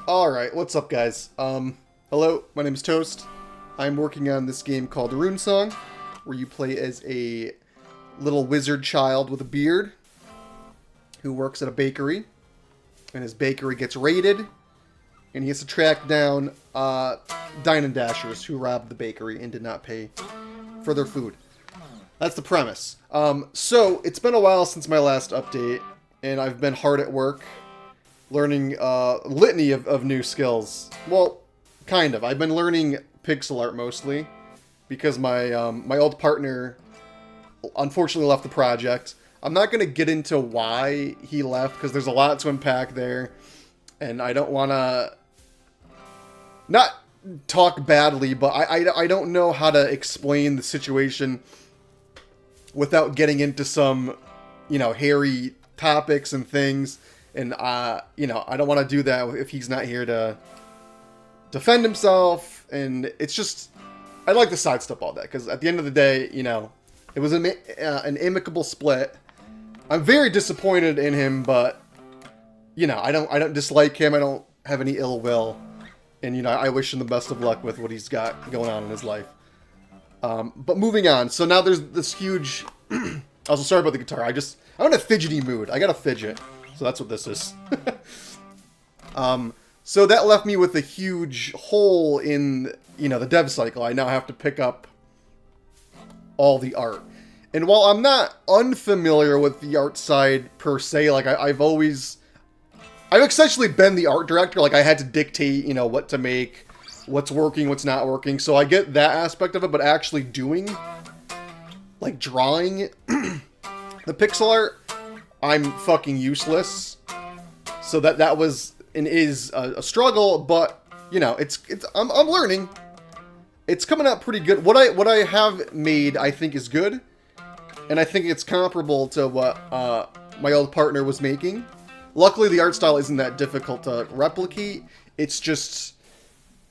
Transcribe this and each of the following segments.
Alright, what's up guys? Hello, my name is Toast. I'm working on this game called Rune Song, where you play as a little wizard child with a beard who works at a bakery, and his bakery gets raided, and he has to track down Dine and Dashers who robbed the bakery and did not pay for their food. That's the premise. So, it's been a while since my last update, and I've been hard at work learning a litany of new skills. Well, kind of. I've been learning pixel art mostly because my my old partner unfortunately left the project. I'm not going to get into why he left because there's a lot to unpack there, and I don't want to not talk badly, but I don't know how to explain the situation without getting into some, you know, hairy topics and things. And, you know, I don't want to do that if he's not here to defend himself. And it's just, I'd like to sidestep all that. Because at the end of the day, you know, it was an amicable split. I'm very disappointed in him, but, you know, I don't dislike him. I don't have any ill will. And, you know, I wish him the best of luck with what he's got going on in his life. But moving on. So now there's this huge... Also, sorry about the guitar. I'm in a fidgety mood. I got to fidget. So that's what this is. So that left me with a huge hole in, you know, the dev cycle. I now have to pick up all the art. And while I'm not unfamiliar with the art side per se, like I've essentially been the art director. Like I had to dictate, you know, what to make, what's working, what's not working. So I get that aspect of it, but actually doing, like drawing the pixel art, I'm fucking useless. So that was and is a struggle, but you know, I'm learning. It's coming out pretty good. What I have made, I think, is good, and I think it's comparable to what my old partner was making. Luckily, the art style isn't that difficult to replicate. It's just,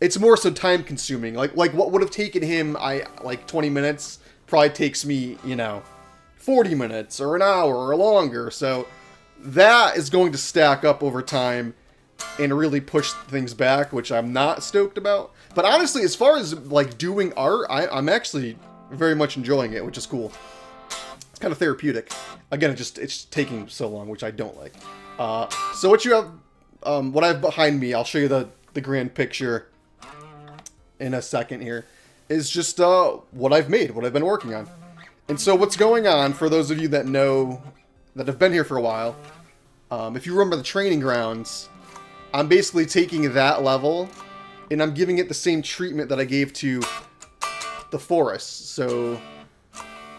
it's more so time consuming. Like what would have taken him like 20 minutes probably takes me, you know, 40 minutes or an hour or longer. So that is going to stack up over time and really push things back, which I'm not stoked about. But honestly, as far as like doing art, I'm actually very much enjoying it, which is cool. It's kind of therapeutic. Again, it's taking so long, which I don't like. So what you have, what I have behind me, I'll show you the grand picture in a second here, is just what I've made, what I've been working on. And so what's going on, for those of you that know, that have been here for a while, if you remember the training grounds, I'm basically taking that level, and I'm giving it the same treatment that I gave to the forest. So,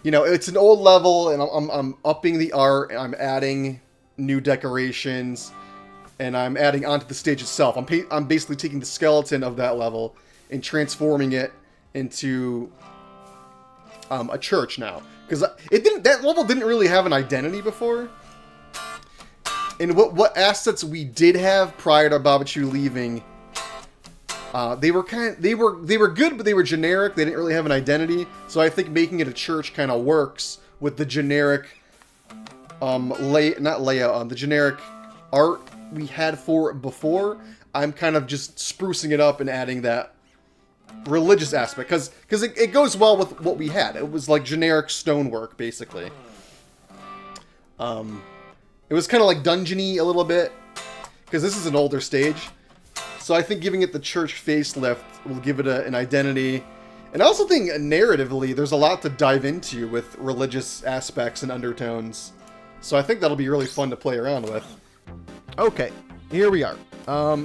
you know, it's an old level, and I'm upping the art, and I'm adding new decorations, and I'm adding onto the stage itself. I'm basically taking the skeleton of that level and transforming it into a church now, because that level didn't really have an identity before. And what assets we did have prior to Babachu leaving, they were good, but they were generic. They didn't really have an identity. So I think making it a church kind of works with the generic the generic art we had for it before. I'm kind of just sprucing it up and adding that religious aspect, because it goes well with what we had. It was like generic stonework, basically. It was kind of like dungeony a little bit, because this is an older stage. So I think giving it the church facelift will give it an identity. And I also think narratively, there's a lot to dive into with religious aspects and undertones. So I think that'll be really fun to play around with. Okay, here we are.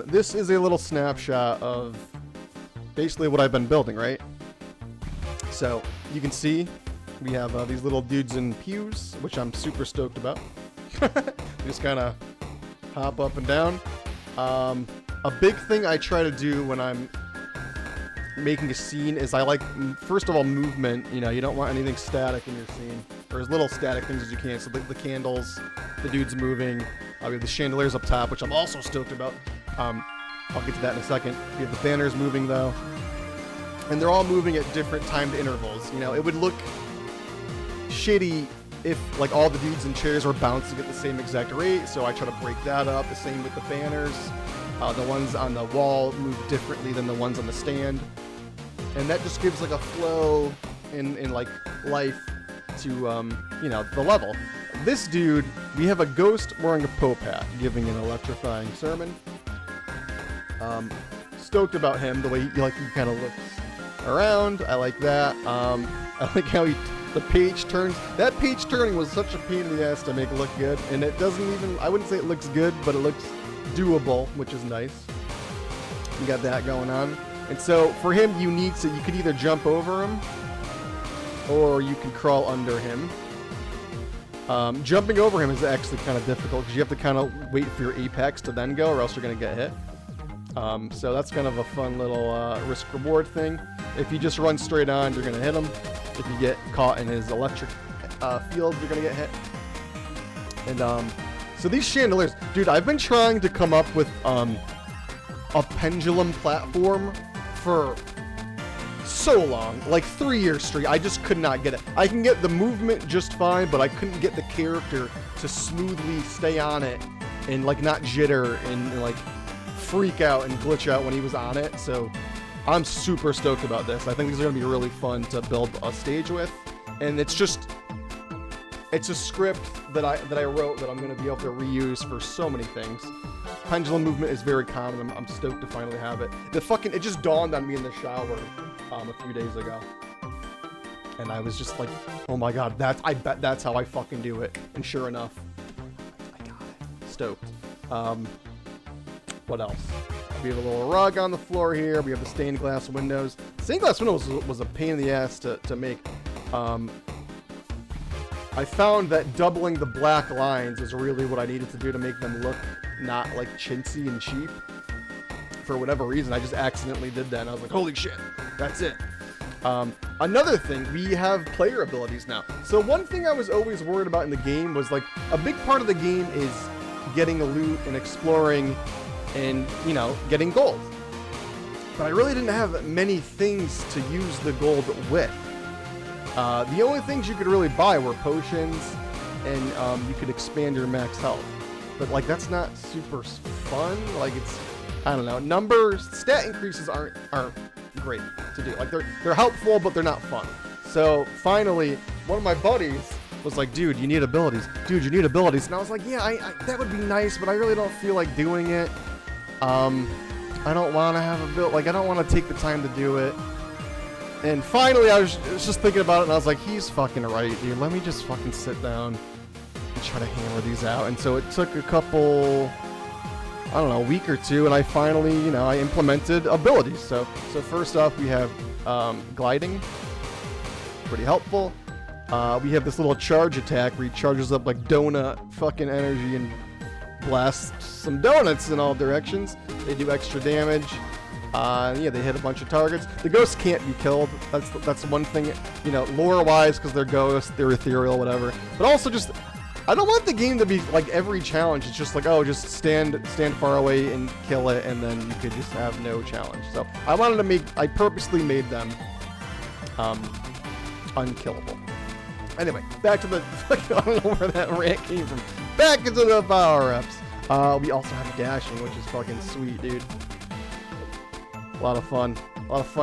This is a little snapshot of basically what I've been building, right? So you can see we have these little dudes in pews, which I'm super stoked about. Just kind of hop up and down. A big thing I try to do when I'm making a scene is I like, first of all, movement. You know, you don't want anything static in your scene, or as little static things as you can. So the candles, the dudes moving. We have the chandeliers up top, which I'm also stoked about. I'll get to that in a second. We have the banners moving, though. And they're all moving at different timed intervals. You know, it would look shitty if, like, all the dudes in chairs were bouncing at the same exact rate, so I try to break that up. The same with the banners. The ones on the wall move differently than the ones on the stand. And that just gives like a flow in like life to, you know, the level. This dude, we have a ghost wearing a Pope hat giving an electrifying sermon. Stoked about him, the way he kind of looks around. I like that. I like how the page turns. That page turning was such a pain in the ass to make look good, and it doesn't even, I wouldn't say it looks good, but it looks doable, which is nice. You got that going on. And so for him, you could either jump over him or you can crawl under him. Jumping over him is actually kind of difficult because you have to kind of wait for your apex to then go, or else you're going to get hit. So that's kind of a fun little risk-reward thing. If you just run straight on, you're going to hit him. If you get caught in his electric field, you're going to get hit. And so these chandeliers, dude, I've been trying to come up with a pendulum platform for so long, like 3 years straight. I just could not get it. I can get the movement just fine, but I couldn't get the character to smoothly stay on it and like not jitter and like freak out and glitch out when he was on it. So I'm super stoked about this. I think these are gonna be really fun to build a stage with, and it's a script that I wrote that I'm gonna be able to reuse for so many things. Pendulum movement is very common. I'm stoked to finally have it. It just dawned on me in the shower a few days ago, and I was just like, oh my god, I bet that's how I fucking do it. And sure enough, I got it. Stoked. What else? We have a little rug on the floor here. We have the stained glass windows. Stained glass windows was a pain in the ass to make. I found that doubling the black lines is really what I needed to do to make them look not like chintzy and cheap. For whatever reason, I just accidentally did that, and I was like, holy shit, that's it. Another thing, we have player abilities now. So one thing I was always worried about in the game was, like, a big part of the game is getting the loot and exploring and, you know, getting gold. But I really didn't have many things to use the gold with. The only things you could really buy were potions, and you could expand your max health. But, like, that's not super fun. Like, it's, I don't know, stat increases aren't great to do. Like, they're helpful, but they're not fun. So finally, one of my buddies was like, dude, you need abilities. Dude, you need abilities. And I was like, yeah, that would be nice, but I really don't feel like doing it. I don't want to have a build, like, I don't want to take the time to do it. And finally, I was just thinking about it, and I was like, he's fucking right, dude. Let me just fucking sit down and try to hammer these out. And so it took a couple, I don't know, a week or two, and I finally, you know, I implemented abilities. So first off, we have gliding, pretty helpful. We have this little charge attack where he charges up like donut fucking energy and blasts some donuts in all directions. They do extra damage. Yeah, they hit a bunch of targets. The ghosts can't be killed. That's one thing, you know, lore-wise, because they're ghosts, they're ethereal, whatever. But also just, I don't want the game to be like every challenge. It's just like, oh, just stand far away and kill it, and then you could just have no challenge. So I purposely made them unkillable. Anyway, back to the, I don't know where that rant came from. Back into the power-ups. We also have dashing, which is fucking sweet, dude. A lot of fun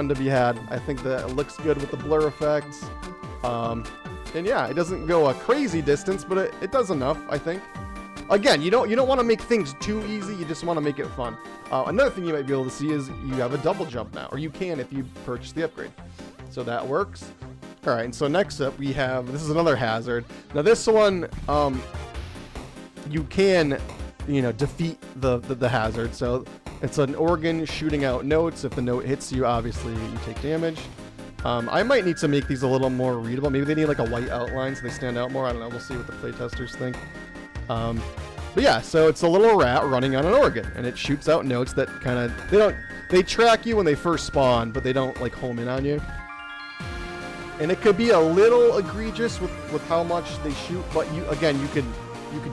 to be had. I think that it looks good with the blur effects. And yeah, it doesn't go a crazy distance, but it does enough, I think. Again, you don't want to make things too easy, you just want to make it fun. Another thing you might be able to see is you have a double jump now, or you can if you purchase the upgrade. So that works. Alright, and so next up we have, this is another hazard. Now this one, you can, you know, defeat the hazard. So it's an organ shooting out notes. If the note hits you, obviously you take damage. I might need to make these a little more readable. Maybe they need like a white outline so they stand out more. I don't know. We'll see what the playtesters think. But yeah, so it's a little rat running on an organ, and it shoots out notes that kind of, they track you when they first spawn, but they don't like home in on you. And it could be a little egregious with how much they shoot, but you could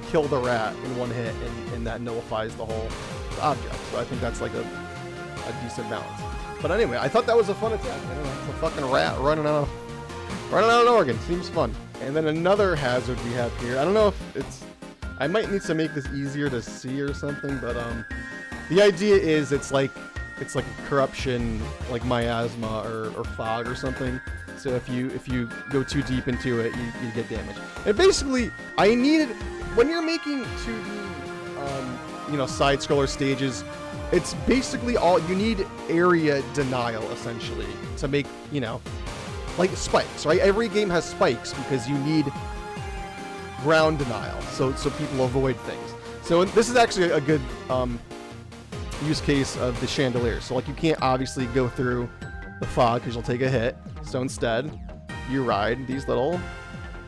kill the rat in one hit, and that nullifies the whole object. So I think that's like a decent balance. But anyway, I thought that was a fun attack. I don't know, it's a fucking rat running on an organ. Seems fun. And then another hazard we have here. I don't know if it's, I might need to make this easier to see or something, but The idea is it's like a corruption, like miasma or fog or something. So if you go too deep into it, you get damaged. And basically, I needed, when you're making 2D, side scroller stages, it's basically all you need area denial essentially to make, like spikes, right? Every game has spikes because you need ground denial, so people avoid things. So this is actually a good use case of the chandelier. So like you can't obviously go through the fog because you'll take a hit. So instead, you ride these little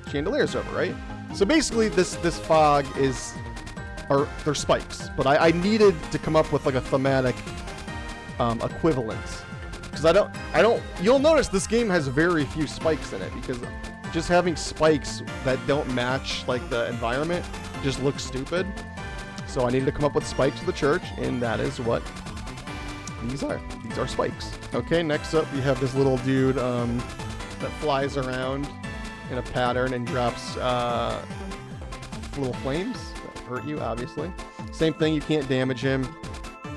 chandeliers over, right? So basically, this fog they're spikes, but I needed to come up with like a thematic equivalence, because I don't. You'll notice this game has very few spikes in it, because just having spikes that don't match like the environment just looks stupid. So I needed to come up with spikes for the church, and that is what these are. These are spikes. Okay, next up we have this little dude that flies around in a pattern and drops little flames that hurt you, obviously. Same thing, you can't damage him.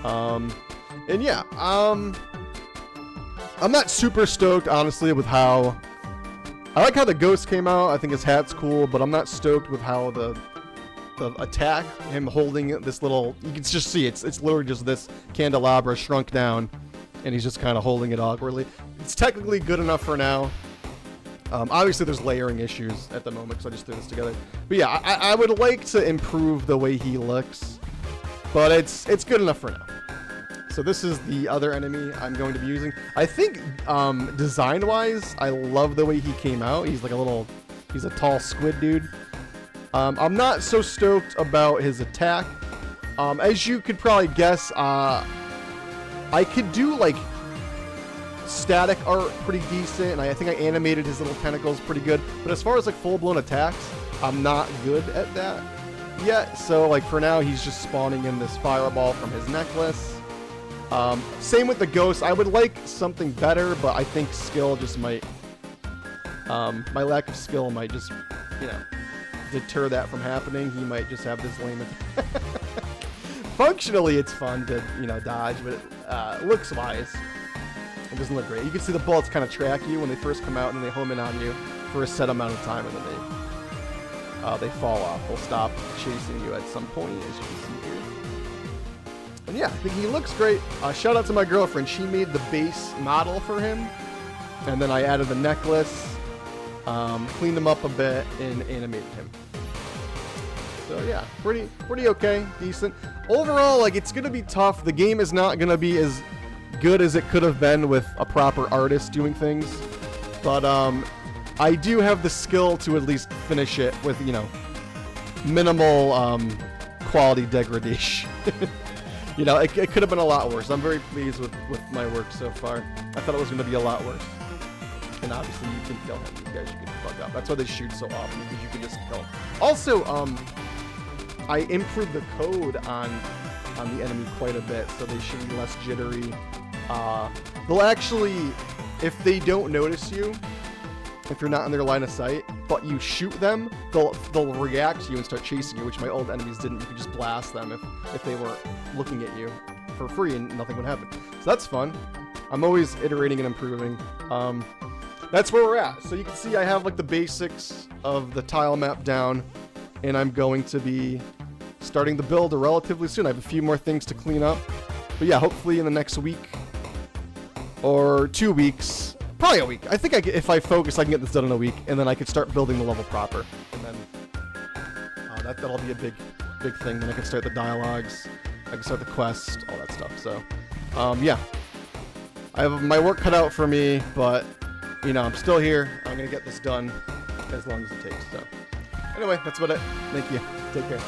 And yeah, I'm not super stoked, honestly, with how... I like how the ghost came out. I think his hat's cool, but I'm not stoked with how the attack, him holding this little... You can just see, it's literally just this candelabra shrunk down, and he's just kind of holding it awkwardly. It's technically good enough for now. Obviously, there's layering issues at the moment, because I just threw this together. But yeah, I would like to improve the way he looks, but it's good enough for now. So this is the other enemy I'm going to be using. I think design-wise, I love the way he came out. He's like he's a tall squid dude. I'm not so stoked about his attack. As you could probably guess, I could do like static art pretty decent, and I think I animated his little tentacles pretty good. But as far as like full-blown attacks, I'm not good at that yet. So like for now, he's just spawning in this fireball from his necklace. Same with the ghost. I would like something better, but I think skill just might... my lack of skill might just, deter that from happening. He might just have this lame... Functionally, it's fun to, dodge, but looks-wise, it doesn't look great. You can see the bullets kind of track you when they first come out, and then they home in on you for a set amount of time, and then they fall off. They'll stop chasing you at some point, as you can see here. And yeah, I think he looks great. Shout out to my girlfriend. She made the base model for him, and then I added the necklace, cleaned him up a bit, and animated him. So yeah, pretty okay, decent. Overall, like, it's gonna be tough. The game is not gonna be as good as it could have been with a proper artist doing things, but I do have the skill to at least finish it with, minimal quality degradation. It could have been a lot worse. I'm very pleased with my work so far. I thought it was going to be a lot worse. And obviously, you can kill him. These guys, you can fuck up. That's why they shoot so often, because you can just kill. Also, I improved the code on the enemy quite a bit, so they should be less jittery. They'll actually, if they don't notice you, if you're not in their line of sight, but you shoot them, they'll react to you and start chasing you, which my old enemies didn't. You could just blast them if they weren't looking at you for free and nothing would happen. So that's fun. I'm always iterating and improving. That's where we're at. So you can see I have like the basics of the tile map down, and I'm going to be starting the build relatively soon. I have a few more things to clean up. But yeah, hopefully in the next week or 2 weeks, probably a week. I think if I focus, I can get this done in a week, and then I can start building the level proper. And then that'll be a big thing. Then I can start the dialogues, I can start the quest, all that stuff. So, yeah, I have my work cut out for me, but I'm still here. I'm gonna get this done as long as it takes. So, anyway, that's about it. Thank you. Take care.